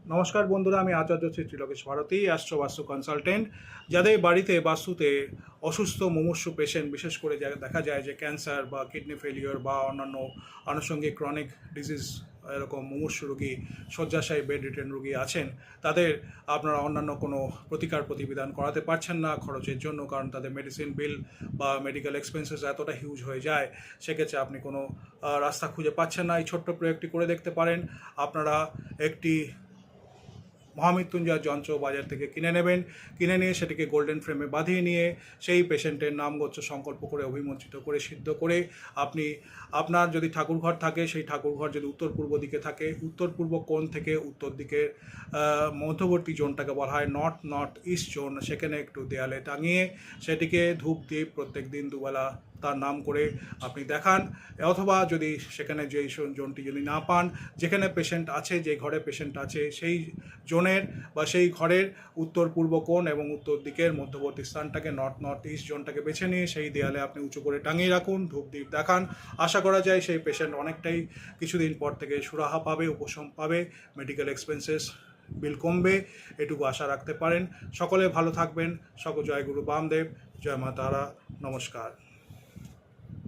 নমস্কার বন্ধুরা, আমি আচার্য শ্রী ত্রিলোকেশ ভারতী, অ্যাস্ট্রো বাস্তু কনসালটেন্ট। যাদের বাড়িতে বাস্তুতে অসুস্থ মুমূর্ষু পেশেন্ট, বিশেষ করে দেখা যায় যে ক্যান্সার বা কিডনি ফেলিওর বা অন্যান্য আনুষঙ্গিক ক্রনিক ডিজিজ, এরকম মুমূর্ষু রোগী, শয্যাশায়ী বেড রিটেন রোগী আছেন, তাদের আপনারা অন্যান্য কোনো প্রতিকার প্রতিবিধান করাতে পারছেন না খরচের জন্য, কারণ তাদের মেডিসিন বিল বা মেডিকেল এক্সপেন্সেস এতটা হিউজ হয়ে যায়, সেক্ষেত্রে আপনি কোনো রাস্তা খুঁজে পাচ্ছেন না। এই ছোট্ট প্রয়োগটি করে দেখতে পারেন। আপনারা একটি মহামৃত্যুঞ্জয় যন্ত্র বাজার থেকে কিনে নেবেন। কিনে নিয়ে সেটিকে গোল্ডেন ফ্রেমে বাঁধিয়ে নিয়ে সেই পেশেন্টের নাম গোত্র সংকল্প করে অভিমন্ত্রিত করে সিদ্ধ করে আপনি আপনার যদি ঠাকুরঘর থাকে, সেই ঠাকুরঘর যদি উত্তর পূর্ব দিকে থাকে, উত্তর পূর্ব কোণ থেকে উত্তর দিকের মধ্যবর্তী জোনটাকে বলা হয় নর্থ ইস্ট জোন, সেখানে একটু দেয়ালে টাঙিয়ে সেটিকে ধূপ দ্বীপ প্রত্যেক দিন দুবেলা তার নাম করে আপনি দেখান। অথবা যদি সেখানে যেই জোনটি যদি না পান, যেখানে পেশেন্ট আছে, যে ঘরে পেশেন্ট আছে, সেই জোনের বা সেই ঘরের উত্তর পূর্ব কোণ এবং উত্তর দিকের মধ্যবর্তী স্থানটাকে নর্থ ইস্ট জোনটাকে বেছে নিয়ে সেই দেয়ালে আপনি উঁচু করে টাঙিয়ে রাখুন, ধূপ দ্বীপ দেখান। আশা করা যায় সেই পেশেন্ট অনেকটাই কিছুদিন পর থেকে সুরাহা পাবে, উপশম পাবে, মেডিকেল এক্সপেন্সেস বিল কমবে, এটুকু আশা রাখতে পারেন। সকলে ভালো থাকবেন। জয় গুরু বামদেব, জয় মা তারা, নমস্কার।